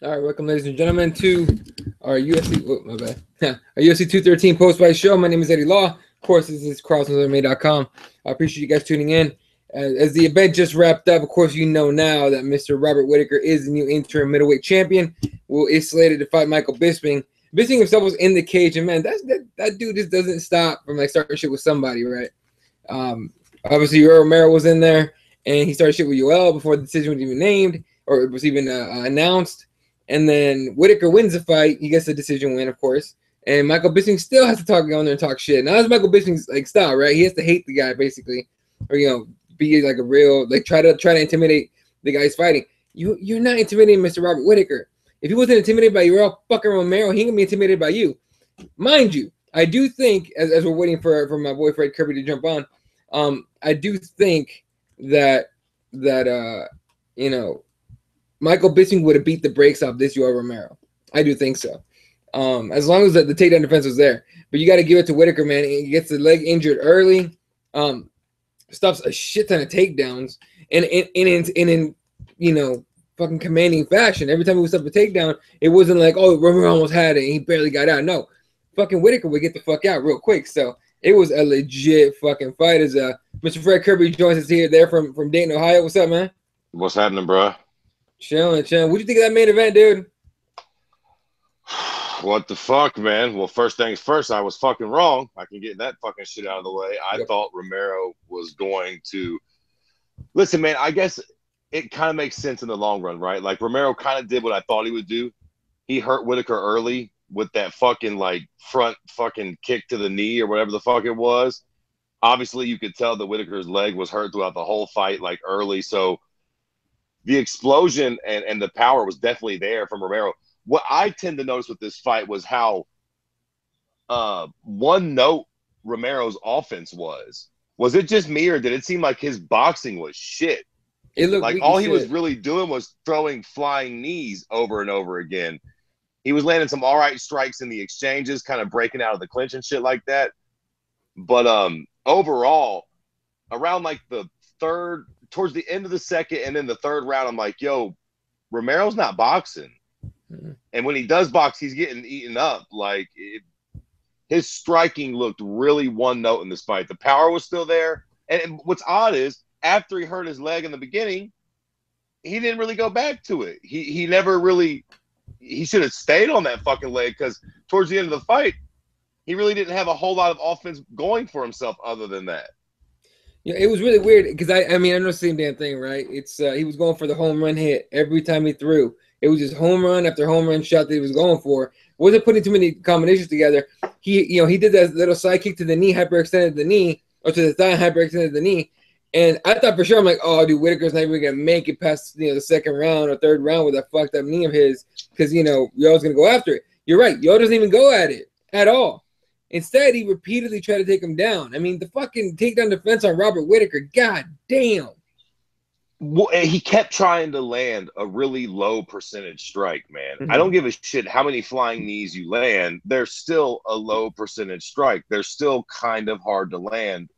All right, welcome, ladies and gentlemen, to our UFC. Oh, my bad. Our UFC 213 post-fight show. My name is Eddie Law. Of course, this is CrossFitMMA.com. I appreciate you guys tuning in. As the event just wrapped up, of course, you know now that Mr. Robert Whittaker is the new interim middleweight champion. Is slated to fight Michael Bisping. Bisping himself was in the cage, and man, that dude just doesn't stop from like starting shit with somebody, right? Obviously, Yoel Romero was in there, and he started shit with Yoel before the decision was even named or it was even announced. And then Whittaker wins the fight. He gets the decision win, of course. And Michael Bisping still has to go in there and talk shit. Now that's Michael Bisping's like style, right? He has to hate the guy basically, or be like a real try to intimidate the guy he's fighting. You're not intimidating Mr. Robert Whittaker. If he wasn't intimidated by Yoel fucking Romero, he ain't gonna be intimidated by you. Mind you, I do think as we're waiting for my boy Fred Kirby to jump on, I do think that Michael Bisping would have beat the brakes off this Yoel Romero. I do think so. As long as the takedown defense was there. But you got to give it to Whittaker, man. He gets the leg injured early, stops a shit ton of takedowns, and in fucking commanding fashion. Every time he was up a takedown, it wasn't like, oh, Romero almost had it and he barely got out. No, fucking Whittaker would get the fuck out real quick. So it was a legit fucking fight. As Mr. Fred Kirby joins us there from Dayton, Ohio. What's up, man? What's happening, bro? Chilling. What'd you think of that main event, dude? What the fuck, man? Well, first things first, I was fucking wrong. I can get that fucking shit out of the way. I thought Romero was going to... Listen, man, I guess it kind of makes sense in the long run, right? Like, Romero kind of did what I thought he would do. He hurt Whittaker early with that fucking, front fucking kick to the knee or whatever the fuck it was. Obviously, you could tell that Whittaker's leg was hurt throughout the whole fight, early, so... The explosion and the power was definitely there from Romero. What I tend to notice with this fight was how one note Romero's offense was. Was it just me, or did it seem like his boxing was shit? It looked like all he was really doing was throwing flying knees over and over again. He was landing some all right strikes in the exchanges, kind of breaking out of the clinch and shit like that. But overall, around the third, towards the end of the second and then the third round, I'm like, yo, Romero's not boxing. Mm-hmm. And when he does box, he's getting eaten up. His striking looked really one note in this fight. The power was still there. And what's odd is after he hurt his leg in the beginning, he didn't really go back to it. He never really, he should have stayed on that fucking leg, because towards the end of the fight, he really didn't have a whole lot of offense going for himself other than that. Yeah, it was really weird because I know the same damn thing, right? It's he was going for the home run hit every time he threw. It was just home run after home run shot that he was going for. Wasn't putting too many combinations together. He did that little side kick to the knee, hyperextended the knee, or to the thigh, hyperextended the knee. And I thought for sure, I'm like, oh, dude, Whittaker's not even gonna make it past the second round or third round with that fucked up knee of his, because Yoel's gonna go after it. You're right, Yoel doesn't even go at it at all. Instead, he repeatedly tried to take him down. I mean, the fucking takedown defense on Robert Whittaker, god damn. Well, he kept trying to land a really low percentage strike, man. Mm-hmm. I don't give a shit how many flying knees you land. There's still a low percentage strike. They're still kind of hard to land,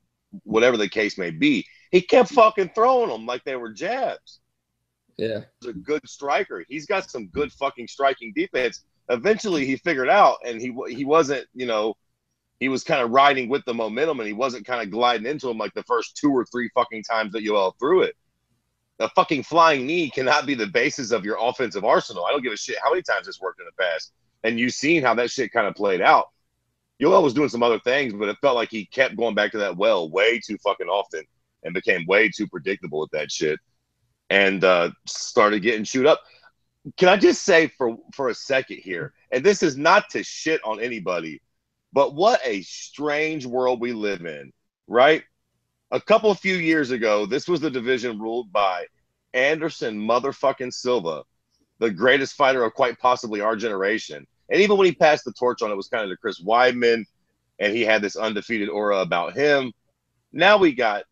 whatever the case may be. He kept fucking throwing them like they were jabs. Yeah. He's a good striker. He's got some good fucking striking defense. Eventually, he figured out, and he wasn't, he was kind of riding with the momentum, and he wasn't kind of gliding into him like the first 2 or 3 fucking times that Yoel threw it. A fucking flying knee cannot be the basis of your offensive arsenal. I don't give a shit how many times it's worked in the past. And you've seen how that shit kind of played out. Yoel was doing some other things, but it felt like he kept going back to that well way too fucking often and became way too predictable with that shit and started getting chewed up. Can I just say for a second here, and this is not to shit on anybody, but what a strange world we live in, right? A few years ago, this was the division ruled by Anderson motherfucking Silva, the greatest fighter of quite possibly our generation. And even when he passed the torch on, it was kind of to Chris Weidman, and he had this undefeated aura about him. Now we got,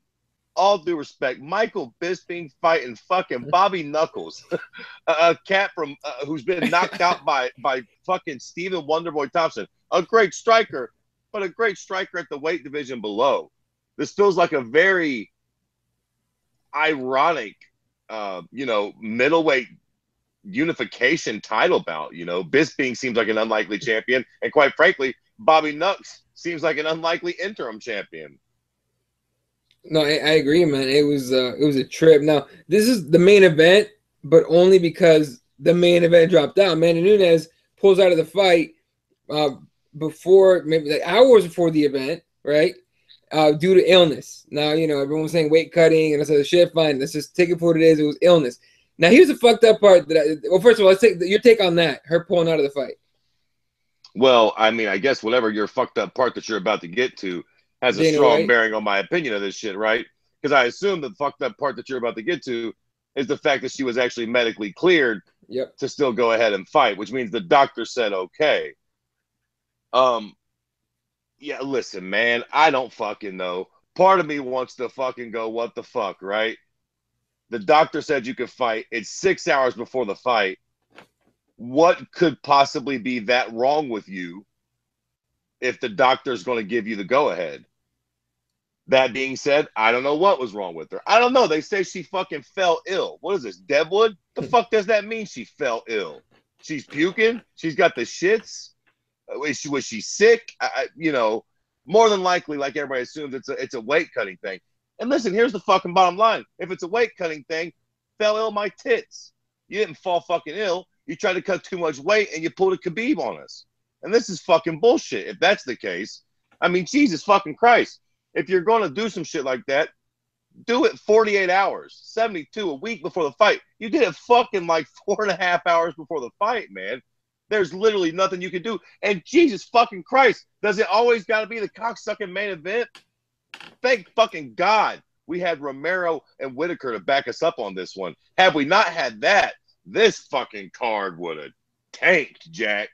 all due respect, Michael Bisping fighting fucking Bobby Knuckles, a cat from who's been knocked out by fucking Stephen Wonderboy Thompson, a great striker, but a great striker at the weight division below. This feels like a very ironic, middleweight unification title bout. You know, Bisping seems like an unlikely champion, and quite frankly, Bobby Nux seems like an unlikely interim champion. No, I agree, man. It was a trip. Now, this is the main event, but only because the main event dropped out. Amanda Nunes pulls out of the fight before, maybe like hours before the event, right? Due to illness. Now, you know, everyone was saying weight cutting, and I said, shit, fine. Let's just take it for what it is. It was illness. Now, here's the fucked up part. Well, first of all, let's take your take on that. Her pulling out of the fight. Well, I mean, I guess whatever your fucked up part that you're about to get to has a strong bearing on my opinion of this shit, right? Because I assume the fucked up part that you're about to get to is the fact that she was actually medically cleared to still go ahead and fight, which means the doctor said okay. Yeah, listen, man, I don't fucking know. Part of me wants to fucking go, what the fuck, right? The doctor said you could fight. It's 6 hours before the fight. What could possibly be that wrong with you if the doctor's going to give you the go-ahead? That being said, I don't know what was wrong with her. I don't know. They say she fucking fell ill. What is this, Deadwood? The fuck does that mean she fell ill? She's puking? She's got the shits? Was she sick? You know, more than likely, like everybody assumes, it's a weight cutting thing. And listen, here's the fucking bottom line. If it's a weight cutting thing, fell ill my tits. You didn't fall fucking ill. You tried to cut too much weight and you pulled a Khabib on us. And this is fucking bullshit. If that's the case, I mean, Jesus fucking Christ. If you're going to do some shit like that, do it 48 hours, 72, a week before the fight. You did it fucking like 4.5 hours before the fight, man. There's literally nothing you can do. And Jesus fucking Christ, does it always got to be the cocksucking main event? Thank fucking God we had Romero and Whitaker to back us up on this one. Had we not had that, this fucking card would have tanked, Jack.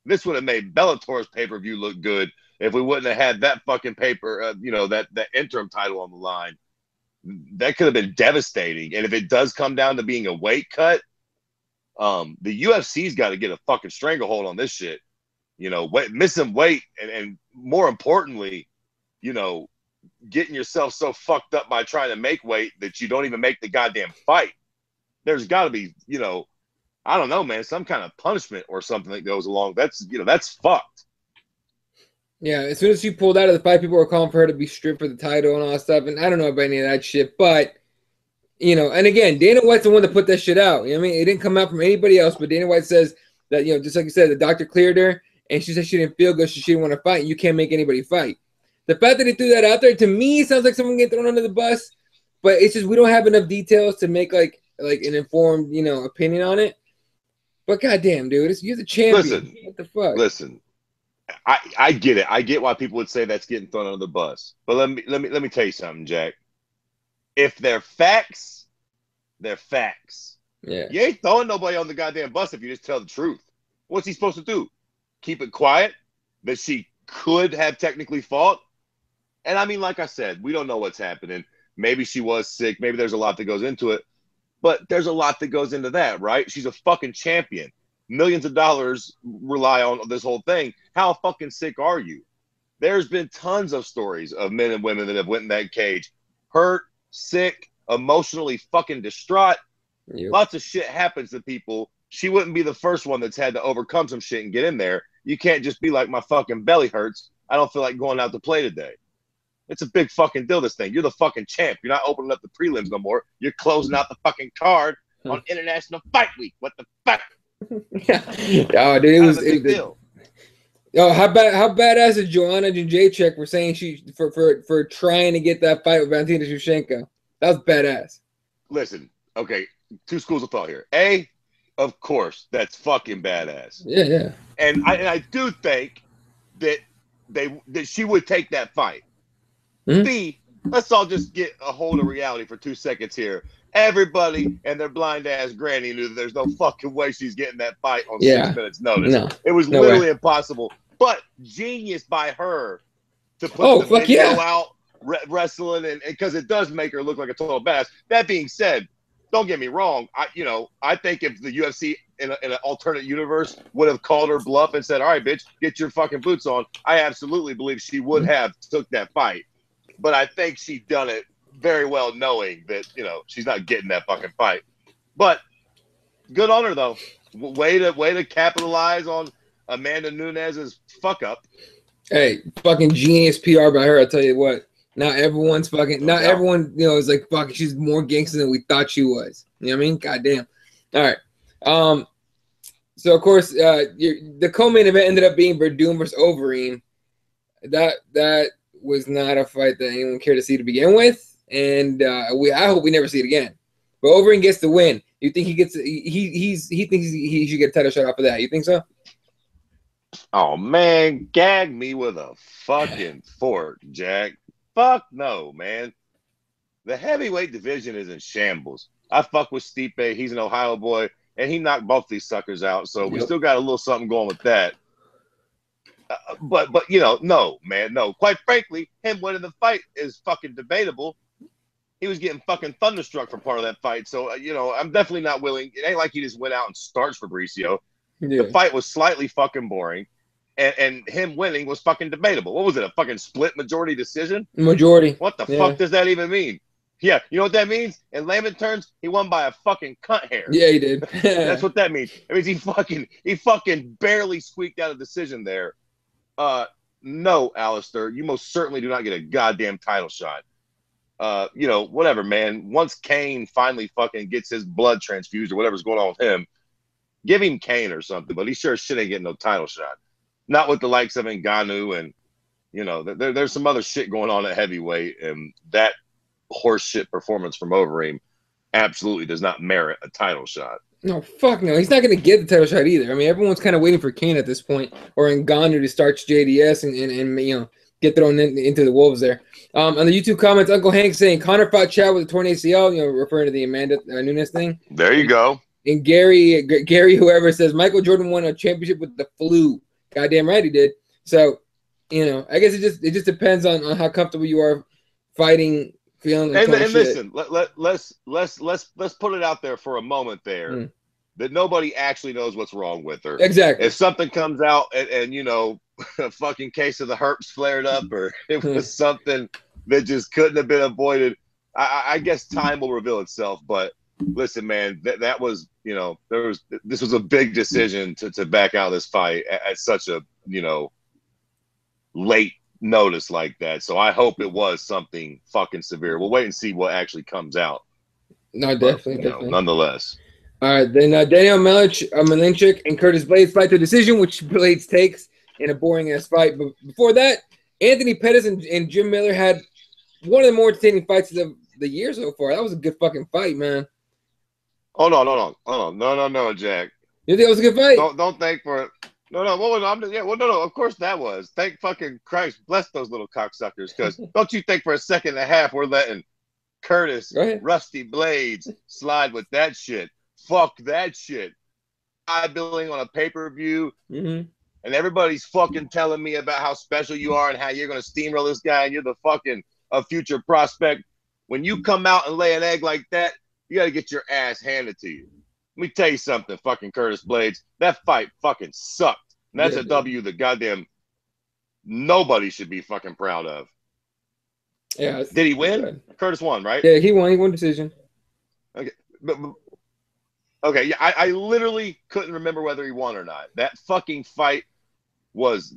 This would have made Bellator's pay-per-view look good if we wouldn't have had that fucking paper, you know, that interim title on the line. That could have been devastating. And if it does come down to being a weight cut, the UFC's got to get a fucking stranglehold on this shit. You know, missing weight and more importantly, you know, getting yourself so fucked up by trying to make weight that you don't even make the goddamn fight. There's got to be, you know, I don't know, man, some kind of punishment or something that goes along. That's, you know, that's fucked. Yeah, as soon as she pulled out of the fight, people were calling for her to be stripped for the title and all that stuff. And I don't know about any of that shit, but you know, and again, Dana White's the one that put that shit out. You know what I mean? It didn't come out from anybody else, but Dana White says that, you know, just like you said, the doctor cleared her and she said she didn't feel good, so she didn't want to fight. You can't make anybody fight. The fact that they threw that out there, to me, sounds like someone getting thrown under the bus, but it's just we don't have enough details to make like an informed, you know, opinion on it. But goddamn, dude, you're the champion. Listen, what the fuck? Listen, I get it. I get why people would say that's getting thrown under the bus. But let me tell you something, Jack. If they're facts, they're facts. Yeah. You ain't throwing nobody on the goddamn bus if you just tell the truth. What's he supposed to do? Keep it quiet that she could have technically fought? And I mean, like I said, we don't know what's happening. Maybe she was sick. Maybe there's a lot that goes into it. But there's a lot that goes into that, right? She's a fucking champion. Millions of dollars rely on this whole thing. How fucking sick are you? There's been tons of stories of men and women that have went in that cage hurt, sick, emotionally fucking distraught. Yep. Lots of shit happens to people. She wouldn't be the first one that's had to overcome some shit and get in there. You can't just be like, my fucking belly hurts. I don't feel like going out to play today. It's a big fucking deal, this thing. You're the fucking champ. You're not opening up the prelims no more. You're closing out the fucking card on International Fight Week. What the fuck? Oh, dude, it was a big deal. Yo, how badass is Joanna Jędrzejczyk for saying she for trying to get that fight with Valentina Shevchenko? That was badass. Listen, okay, two schools of thought here. A, of course, that's fucking badass. Yeah. And I do think that she would take that fight. Mm-hmm. B, let's all just get a hold of reality for 2 seconds here. Everybody and their blind ass granny knew that there's no fucking way she's getting that fight on 6 minutes notice. No, it was literally impossible. But genius by her to put the video out wrestling, and because it does make her look like a total badass. That being said, don't get me wrong. I think if the UFC in an alternate universe would have called her bluff and said, "All right, bitch, get your fucking boots on," I absolutely believe she would have took that fight. But I think she done it very well knowing that, she's not getting that fucking fight. But Good on her though. Way to capitalize on Amanda Nunes's fuck up. Hey, fucking genius PR by her. I'll tell you what. Not everyone's fucking. Not everyone, is like fucking. She's more gangster than we thought she was. You know what I mean? Goddamn. All right. So of course, the co-main event ended up being Verdum versus Overeem. That was not a fight that anyone cared to see to begin with, and I hope we never see it again. But Overeem gets the win. You think he gets? He thinks he should get a title shot off of that. You think so? Oh man, gag me with a fucking fork, Jack. Fuck no, man. The heavyweight division is in shambles. I fuck with Stipe. He's an Ohio boy, and he knocked both these suckers out. So we still got a little something going with that. But no, man, no. Quite frankly, him winning the fight is fucking debatable. He was getting fucking thunderstruck for part of that fight. So, I'm definitely not willing. It ain't like he just went out and starched Fabricio. Yeah. The fight was slightly fucking boring. And him winning was fucking debatable. What was it, a fucking split majority decision? Majority. What the fuck does that even mean? Yeah, you know what that means? In layman terms, he won by a fucking cunt hair. Yeah, he did. That's what that means. It means he fucking barely squeaked out a decision there. No, Alistair, you most certainly do not get a goddamn title shot. Whatever, man. Once Kane finally fucking gets his blood transfused or whatever's going on with him, give him Kane or something, but he sure as shit ain't getting no title shot. Not with the likes of Ngannou and, there's some other shit going on at heavyweight, and that horseshit performance from Overeem absolutely does not merit a title shot. No, fuck no. He's not going to get the title shot either. I mean, everyone's kind of waiting for Kane at this point, or Ngannou to start JDS and get thrown into the wolves there. On the YouTube comments, Uncle Hank saying Conor fought Chad with a torn ACL, referring to the Amanda Nunes thing. There you go. And Gary, whoever says Michael Jordan won a championship with the flu. Goddamn right he did. So, I guess it just depends on how comfortable you are fighting, feeling like and listen, let's put it out there for a moment there that nobody actually knows what's wrong with her. Exactly. If something comes out and a fucking case of the herpes flared up, or it was something that just couldn't have been avoided, I guess time will reveal itself. But listen, man, that was, this was a big decision to back out of this fight at such a, late notice like that. So I hope it was something fucking severe. We'll wait and see what actually comes out. No, definitely. Nonetheless. All right, then Daniel Malinchik and Curtis Blades fight to decision, which Blades takes in a boring-ass fight. But before that, Anthony Pettis and Jim Miller had one of the more entertaining fights of the year so far. That was a good fucking fight, man. Hold on. No, Jack. You think it was a good fight? Don't think for it. No. No. Of course that was. Thank fucking Christ. Bless those little cocksuckers. Because don't you think for a second and a half we're letting Curtis, Rusty Blades slide with that shit? Fuck that shit. Billing on a pay-per-view, and everybody's fucking telling me about how special you are and how you're gonna steamroll this guy and you're the fucking future prospect. When you come out and lay an egg like that, you got to get your ass handed to you. Let me tell you something, fucking Curtis Blades. That fight fucking sucked. And that's a W that goddamn nobody should be fucking proud of. Yeah. Did he win? Good. Curtis won, right? Yeah, he won. He won decision. Okay. Okay, yeah, I literally couldn't remember whether he won or not. That fucking fight was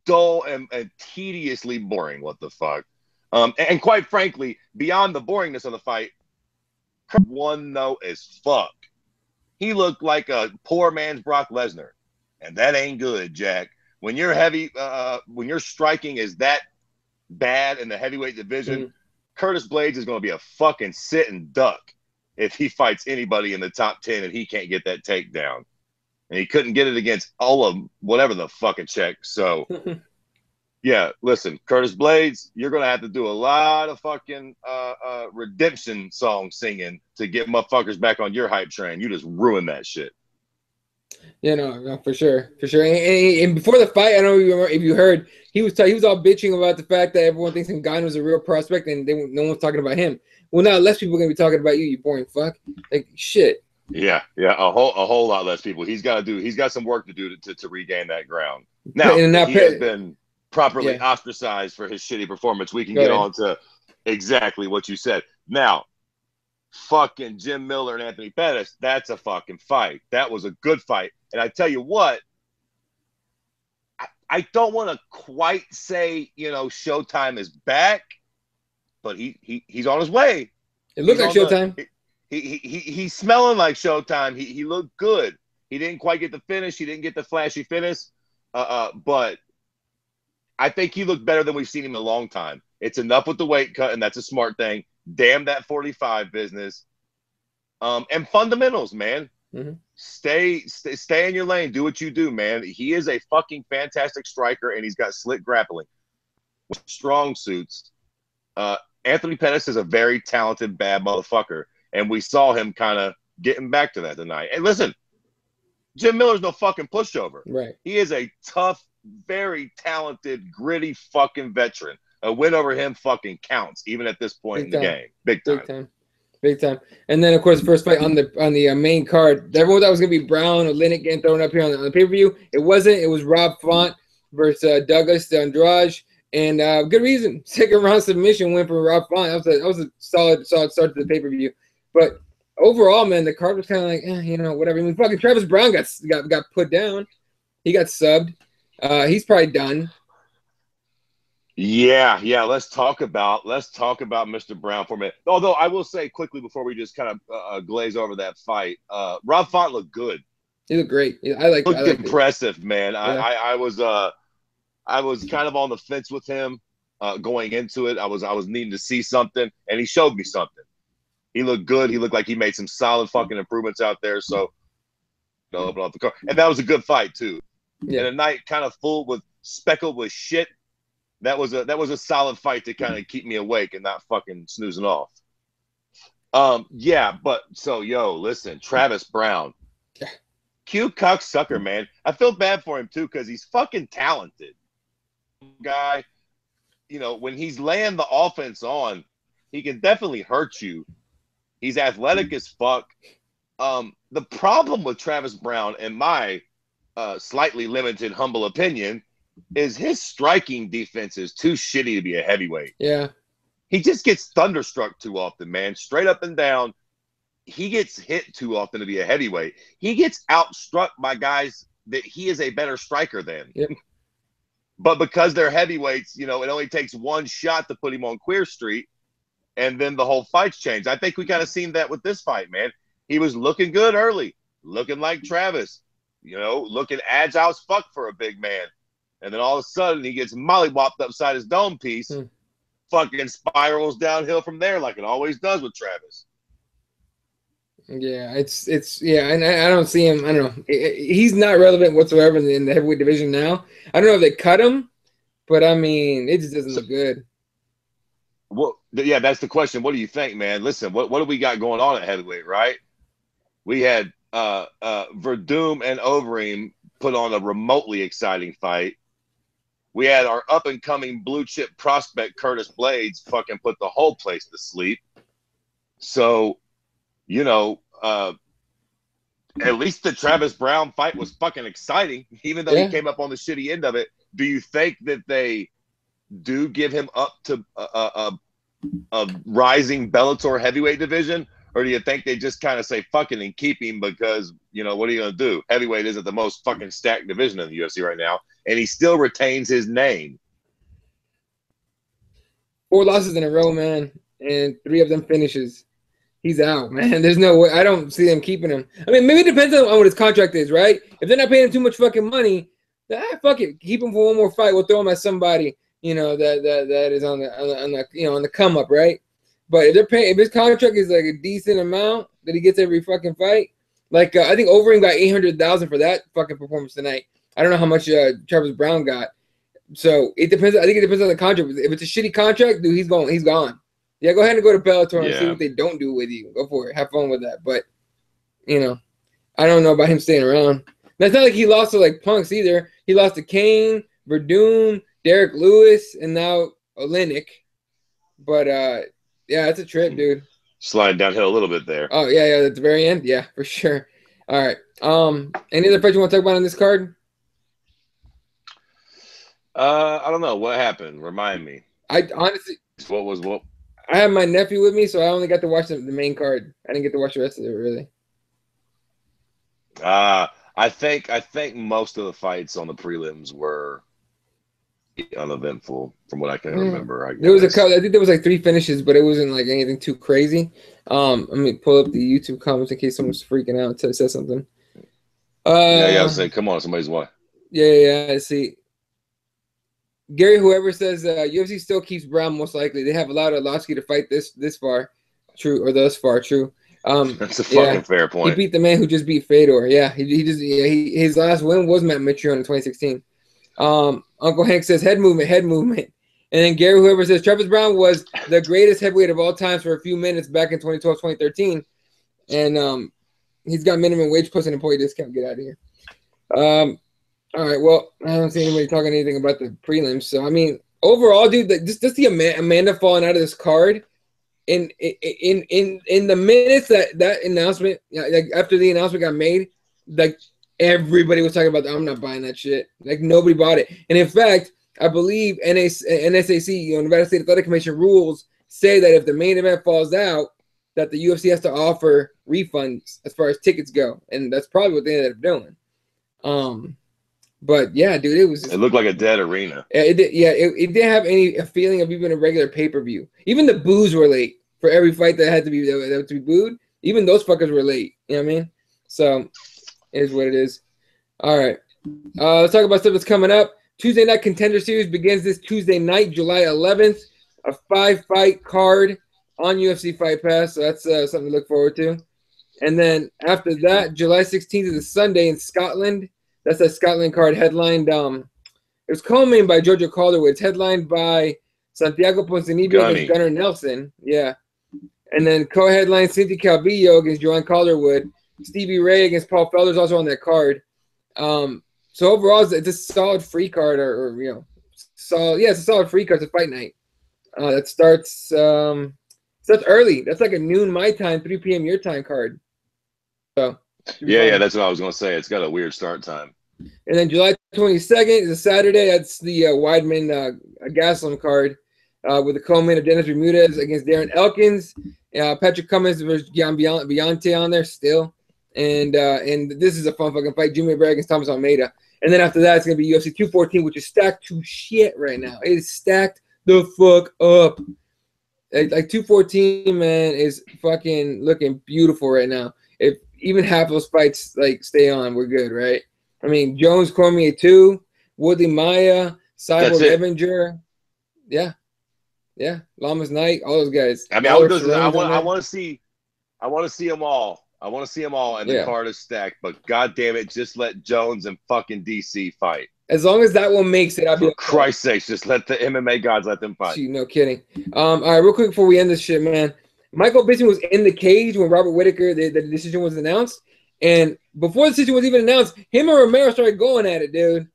dull and tediously boring. What the fuck? And quite frankly, beyond the boringness of the fight, won though as fuck. He looked like a poor man's Brock Lesnar, and that ain't good, Jack. When you're heavy, when your striking is that bad in the heavyweight division, Curtis Blades is going to be a fucking sitting duck if he fights anybody in the top 10 and he can't get that takedown. And he couldn't get it against all of whatever the fucking check. So, yeah, listen, Curtis Blades, you're going to have to do a lot of fucking redemption song singing to get motherfuckers back on your hype train. You just ruined that shit. Yeah, no, for sure. And before the fight, I don't remember if you heard, he was all bitching about the fact that everyone thinks Ngannou was a real prospect and no one's talking about him. Well, now less people are gonna be talking about you boring fuck. Like shit. Yeah, a whole lot less people. He's got some work to do to regain that ground. Now he has been properly ostracized for his shitty performance. We can get on to exactly what you said. Now, fucking Jim Miller and Anthony Pettis, that's a fucking fight. That was a good fight. And I tell you what, I don't want to quite say, Showtime is back, but he's on his way. It looked like Showtime. He's smelling like Showtime. He looked good. He didn't quite get the finish. He didn't get the flashy finish. But I think he looked better than we've seen him in a long time. It's enough with the weight cut, and that's a smart thing. Damn that 45 business. And fundamentals, man. Mm-hmm. Stay in your lane. Do what you do, man. He is a fucking fantastic striker, and he's got slick grappling with strong suits. Anthony Pettis is a very talented, bad motherfucker, and we saw him kind of getting back to that tonight. And listen, Jim Miller's no fucking pushover. Right. He is a tough, very talented, gritty fucking veteran. A win over him fucking counts, even at this point in the game. Big time. Big time. And then, of course, the first fight on the main card, everyone thought it was going to be Brown or Linnick getting thrown up here on the pay-per-view. It wasn't. It was Rob Font versus Douglas Andrade. And good reason. Second round submission win for Rob Font. That was a solid start to the pay-per-view. But overall, man, the card was kind of like, whatever. I mean, fucking Travis Brown got put down. He got subbed. He's probably done. Yeah. Let's talk about Mr. Brown for a minute. Although I will say quickly before we just kind of glaze over that fight, Rob Font looked good. He looked great. I like. Looked impressive, man. Yeah. I was kind of on the fence with him going into it. I was needing to see something, and he showed me something. He looked good. He looked like he made some solid fucking improvements out there. So, open off the car, and that was a good fight too. Yeah. And a night kind of full with speckled with shit. That was a solid fight to kind of keep me awake and not fucking snoozing off. But so listen, Travis Brown, cute cocksucker, man. I feel bad for him too because he's fucking talented. Guy, when he's laying the offense on, he can definitely hurt you. He's athletic as fuck. The problem with Travis Brown, in my slightly limited, humble opinion, is his striking defense is too shitty to be a heavyweight. Yeah. He just gets thunderstruck too often, man. Straight up and down. He gets hit too often to be a heavyweight. He gets outstruck by guys that he is a better striker than. Yep. But because they're heavyweights, it only takes one shot to put him on Queer Street, and then the whole fight's changed. I think we kind of seen that with this fight, man. He was looking good early, looking like Travis, looking agile as fuck for a big man. And then all of a sudden, he gets mollywopped upside his dome piece, fucking spirals downhill from there like it always does with Travis. Yeah, and I don't see him. I don't know. He's not relevant whatsoever in the heavyweight division now. I don't know if they cut him, but I mean, it just doesn't look good. Well, yeah, that's the question. What do you think, man? Listen, what do we got going on at heavyweight, right? We had Verdum and Overeem put on a remotely exciting fight. We had our up-and-coming blue-chip prospect, Curtis Blades, fucking put the whole place to sleep. So, at least the Travis Brown fight was fucking exciting, even though he came up on the shitty end of it. Do you think that they do give him up to a rising Bellator heavyweight division? Or do you think they just kind of say fuck it and keep him because, what are you going to do? Heavyweight isn't the most fucking stacked division in the UFC right now. And he still retains his name. 4 losses in a row, man. And 3 of them finishes. He's out, man. There's no way. I don't see them keeping him. I mean, maybe it depends on what his contract is, right? If they're not paying him too much fucking money, then fuck it. Keep him for one more fight. We'll throw him at somebody, that is on the come up, right? But if they're paying, if his contract is like a decent amount that he gets every fucking fight, like I think Overeem got $800,000 for that fucking performance tonight. I don't know how much Travis Brown got. So it depends. I think it depends on the contract. If it's a shitty contract, dude, he's gone. He's gone. Yeah, go ahead and go to Bellator and see what they don't do with you. Go for it. Have fun with that. But I don't know about him staying around. That's not like he lost to like punks either. He lost to Kane, Verdum, Derek Lewis, and now Olenek. But yeah, it's a trip, dude. Sliding downhill a little bit there. Oh yeah, at the very end, yeah, for sure. All right. Any other fights you want to talk about on this card? I don't know what happened. Remind me. I honestly, what? I have my nephew with me, so I only got to watch the main card. I didn't get to watch the rest of it really. I think most of the fights on the prelims were uneventful from what I can remember. I There was a guess. couple. I think there was like 3 finishes, but it wasn't like anything too crazy. Let me pull up the YouTube comments in case someone's freaking out to say something. Yeah, I was saying, come on, somebody's watching. Yeah. I see. Gary, whoever says UFC still keeps Brown most likely. They have allowed Arlovsky to fight this far, true, or thus far, true. That's a fucking fair point. He beat the man who just beat Fedor. Yeah, his last win was Matt Mitrione in 2016. Uncle Hank says head movement. And then Gary, whoever says Travis Brown was the greatest heavyweight of all times for a few minutes back in 2012, 2013. And he's got minimum wage plus an employee discount. Get out of here. All right, well, I don't see anybody talking anything about the prelims. So, I mean, overall, dude, just the Amanda falling out of this card in the minutes that announcement, like after the announcement got made, like everybody was talking about, I'm not buying that shit. Like nobody bought it. And in fact, I believe NSAC, Nevada State Athletic Commission rules say that if the main event falls out, that the UFC has to offer refunds as far as tickets go. And that's probably what they ended up doing. But yeah, dude, it looked like a dead arena. It didn't have a feeling of even a regular pay-per-view. Even the boos were late for every fight that had to be booed. Even those fuckers were late. You know what I mean? So it is what it is. All right. Let's talk about stuff that's coming up. Tuesday Night Contender Series begins this Tuesday night, July 11th. A 5-fight card on UFC Fight Pass. So that's something to look forward to. And then after that, July 16th is a Sunday in Scotland. That's a Scotland card headlined. It was co-main by Jojo Calderwood. It's headlined by Santiago Ponzinibbio against Gunnar Nelson. Yeah. And then co-headline Cynthia Calvillo against Joanne Calderwood. Stevie Ray against Paul Felder's also on that card. So overall, it's a solid free card, or you know, solid. Yeah, it's a solid free card. It's a fight night. That starts early. That's like a noon my time, 3 p.m. your time card. So. Yeah, that's what I was going to say. It's got a weird start time. And then July 22nd is a Saturday. That's the Weidman Gaslam card with the co-main of Dennis Bermudez against Darren Elkins. Patrick Cummins versus Gian Billante on there still. And this is a fun fucking fight. Jimmy Rivera against Thomas Almeida. And then after that, it's going to be UFC 214, which is stacked to shit right now. It is stacked the fuck up. Like 214, man, is fucking looking beautiful right now. If even half those fights like stay on, we're good, right? I mean, Jones, Cormier 2, Woodley Maya, Cyborg Evinger, yeah, Lamas Knight, all those guys. I mean, I want to see them all. I want to see them all, and the card is stacked. But god damn it, just let Jones and fucking DC fight. As long as that one makes it, I'll be. For Christ's sakes, just let the MMA gods let them fight. Gee, no kidding. All right, real quick before we end this shit, man. Michael Bisping was in the cage when Robert Whittaker, the decision was announced. And before the decision was even announced, him and Romero started going at it, dude.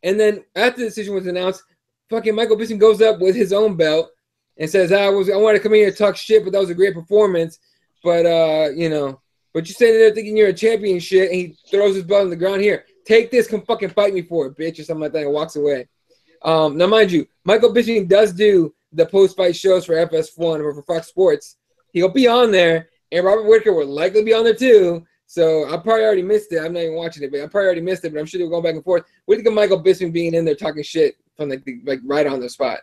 And then after the decision was announced, fucking Michael Bisping goes up with his own belt and says, I wanted to come in here and talk shit, but that was a great performance. But, you know, but you're standing there thinking you're a champion and shit, and he throws his belt on the ground. Here, take this, come fucking fight me for it, bitch, or something like that, and walks away. Now, mind you, Michael Bisping does do the post-fight shows for FS1 or for Fox Sports. He'll be on there, and Robert Whittaker will likely be on there too. So I probably already missed it. I'm not even watching it, but I probably already missed it. But I'm sure they're going back and forth. What do you think of Michael Bisping being in there talking shit from like right on the spot?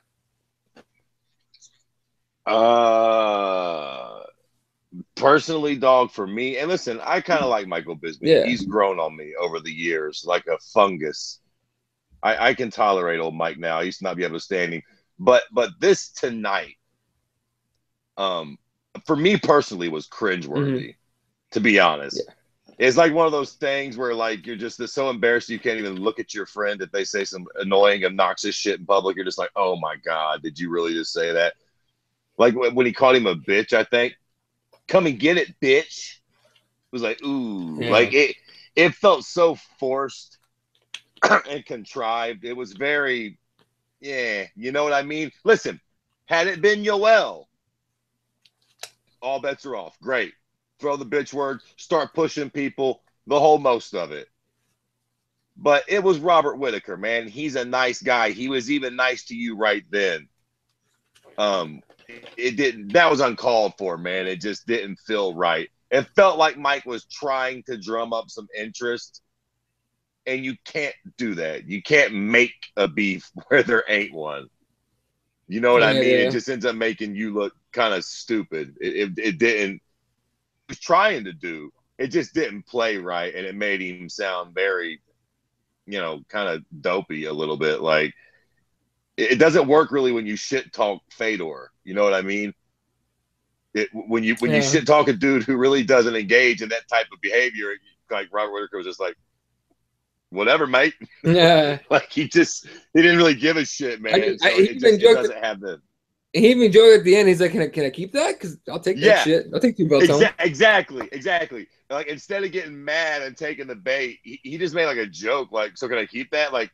Personally, dog, for me, and listen, I kind of like Michael Bisping. Yeah. He's grown on me over the years like a fungus. I can tolerate old Mike now. I used to not be able to stand him, but this tonight, for me personally, was cringeworthy, to be honest. Yeah. It's like one of those things where like you're just so embarrassed you can't even look at your friend if they say some annoying, obnoxious shit in public. You're just like, oh my God, did you really just say that? Like when he called him a bitch, I think. Come and get it, bitch. It was like, ooh. Yeah. Like it felt so forced and contrived. It was very, yeah, you know what I mean? Listen, had it been Yoel, all bets are off. Great. Throw the bitch word, start pushing people, the whole most of it. But it was Robert Whittaker, man. He's a nice guy. He was even nice to you right then. it didn't. That was uncalled for, man. It just didn't feel right. It felt like Mike was trying to drum up some interest, and you can't do that. You can't make a beef where there ain't one. You know what I mean? It just ends up making you look kind of stupid. It didn't. He was trying to do. It just didn't play right, and it made him sound very, kind of dopey a little bit. Like, it doesn't work really when you shit talk Fedor. You know what I mean? When you shit talk a dude who really doesn't engage in that type of behavior, like Robert Whitaker was just like, whatever, mate. Yeah. Like he didn't really give a shit, man. It doesn't have the. He even joked at the end. He's like, "Can I keep that? Because I'll take that shit. I'll take 2 belts home." Exactly. Like instead of getting mad and taking the bait, he just made like a joke. Like, so can I keep that? Like,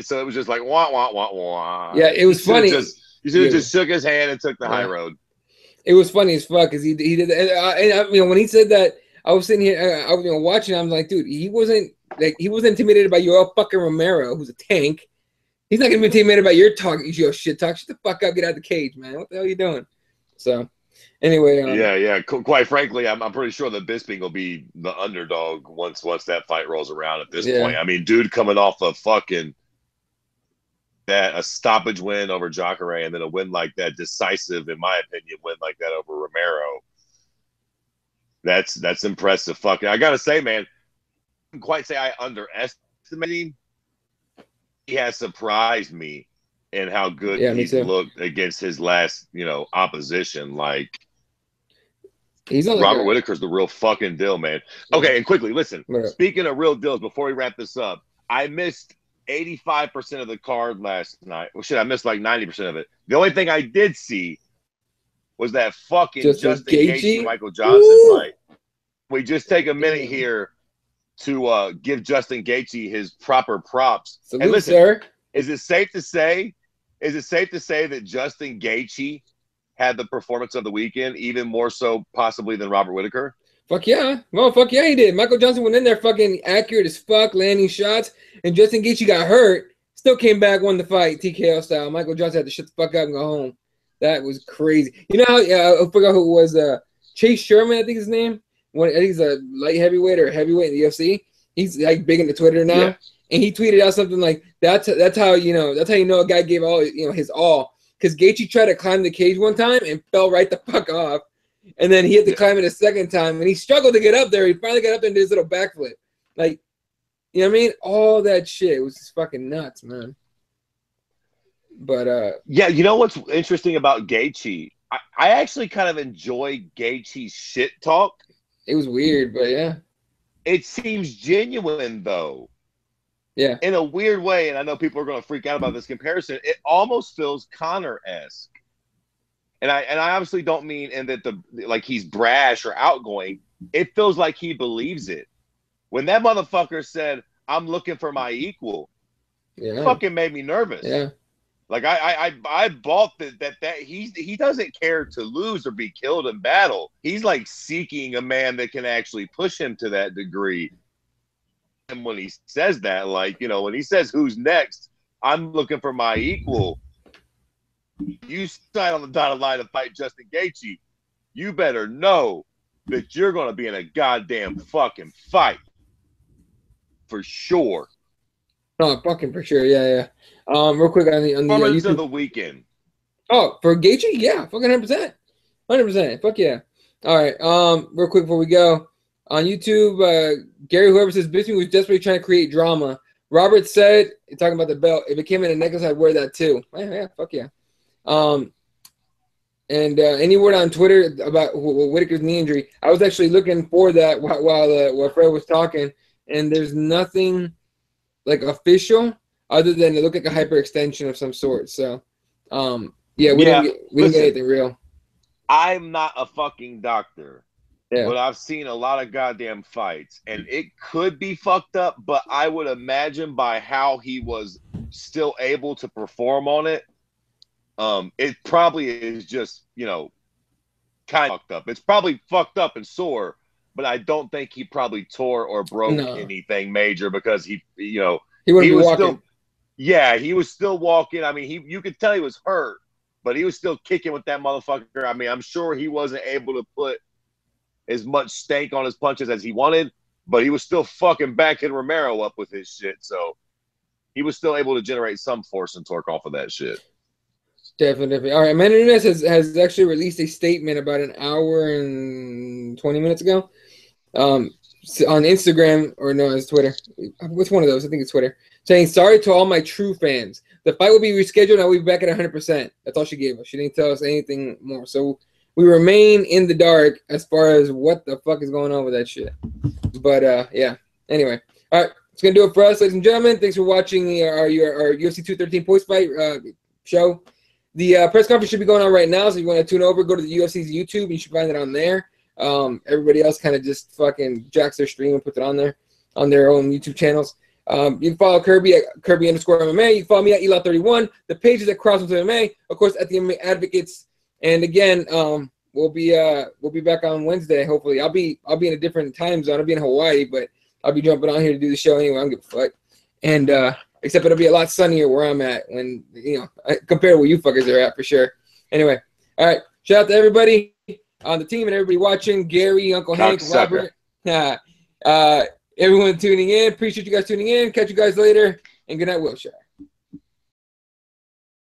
so it was just like wah wah wah wah. Yeah, it was funny. He should have just shook his hand and took the high road. It was funny as fuck because he did. And when he said that, I was sitting here, I was watching. I was like, dude, he wasn't intimidated by your fucking Romero, who's a tank. He's not gonna be intimidated by your shit talk. Shut the fuck up, get out of the cage, man. What the hell are you doing? So, anyway, yeah. Quite frankly, I'm pretty sure that Bisping will be the underdog once that fight rolls around. At this point, I mean, dude, coming off of a stoppage win over Jacare, and then a win like that, decisive, in my opinion, win like that over Romero. That's impressive. Fucking, I gotta say, man, I couldn't quite say I underestimated him. He has surprised me in how good he's looked against his last, opposition. Like, he's on Robert Whitaker's the real fucking deal, man. Okay, and quickly, listen. Speaking of real deals, before we wrap this up, I missed 85% of the card last night. Well, shit, I missed like 90% of it. The only thing I did see was that fucking Justin Gaethje Michael Johnson fight. We just take a minute here to give Justin Gaethje his proper props. Salute, and listen, sir. Is it safe to say that Justin Gaethje had the performance of the weekend, even more so possibly than Robert Whitaker? Fuck yeah. Well, fuck yeah, he did. Michael Johnson went in there fucking accurate as fuck, landing shots, and Justin Gaethje got hurt, still came back, won the fight, TKO style. Michael Johnson had to shut the fuck up and go home. That was crazy. You know how, I forgot who it was, Chase Sherman, I think his name. I think he's a light heavyweight or heavyweight in the UFC. He's like big into Twitter now, and he tweeted out something like that's how you know a guy gave all his all, because Gaethje tried to climb the cage one time and fell right the fuck off, and then he had to climb it a second time, and he struggled to get up there. He finally got up and did his little backflip, like, you know what I mean? All that shit was just fucking nuts, man. But yeah, you know what's interesting about Gaethje? I actually kind of enjoy Gaethje's shit talk. It was weird, but yeah. It seems genuine, though. Yeah. In a weird way, and I know people are going to freak out about this comparison, it almost feels Conor-esque. And I obviously don't mean in that like he's brash or outgoing. It feels like he believes it. When that motherfucker said, "I'm looking for my equal," it fucking made me nervous. Yeah. Like I bought that he doesn't care to lose or be killed in battle. He's like seeking a man that can actually push him to that degree. And when he says that, like, when he says who's next, I'm looking for my equal. You sign on the dotted line to fight Justin Gaethje, you better know that you're gonna be in a goddamn fucking fight. For sure. No, fucking for sure. Yeah. Real quick on the YouTube of the weekend. Oh, for Gaethje, yeah, fucking 100%. Fuck yeah. All right. Real quick before we go, on YouTube, Gary whoever says Bisping was desperately trying to create drama. Robert said, talking about the belt, if it came in a necklace, I'd wear that too. Yeah, fuck yeah. And any word on Twitter about Whitaker's knee injury? I was actually looking for that while Fred was talking, and there's nothing like official other than it looked like a hyperextension of some sort. So, we didn't get anything real. I'm not a fucking doctor, but I've seen a lot of goddamn fights, and it could be fucked up, but I would imagine by how he was still able to perform on it, it probably is just, kind of fucked up. It's probably fucked up and sore, but I don't think he probably tore or broke anything major, because he was walking. he was still walking. I mean, you could tell he was hurt, but he was still kicking with that motherfucker. I mean, I'm sure he wasn't able to put as much stank on his punches as he wanted, but he was still fucking backing Romero up with his shit. So he was still able to generate some force and torque off of that shit. Definitely. All right, Amanda Nunes has actually released a statement about an hour and 20 minutes ago on Instagram, or no, it's Twitter. Which one of those? I think it's Twitter. Saying, sorry to all my true fans. The fight will be rescheduled and I will be back at 100%. That's all she gave us. She didn't tell us anything more. So we remain in the dark as far as what the fuck is going on with that shit. But, yeah. Anyway. All right. It's going to do it for us, ladies and gentlemen. Thanks for watching our UFC 213 post-fight show. The press conference should be going on right now, so if you want to tune over, go to the UFC's YouTube. You should find it on there. Everybody else kind of just fucking jacks their stream and puts it on there on their own YouTube channels. You can follow Kirby at Kirby_MMA. You can follow me at Ela31. The page is at Crossroads MMA, of course, at the MMA Advocates. And again, we'll be back on Wednesday. Hopefully, I'll be in a different time zone. I'll be in Hawaii, but I'll be jumping on here to do the show anyway. I don't give a fuck. And except it'll be a lot sunnier where I'm at when, compared to where you fuckers are at for sure. Anyway, all right. Shout out to everybody on the team and everybody watching. Gary, Uncle Hank, Robert, everyone tuning in. Appreciate you guys tuning in. Catch you guys later. And good night, Wilshire.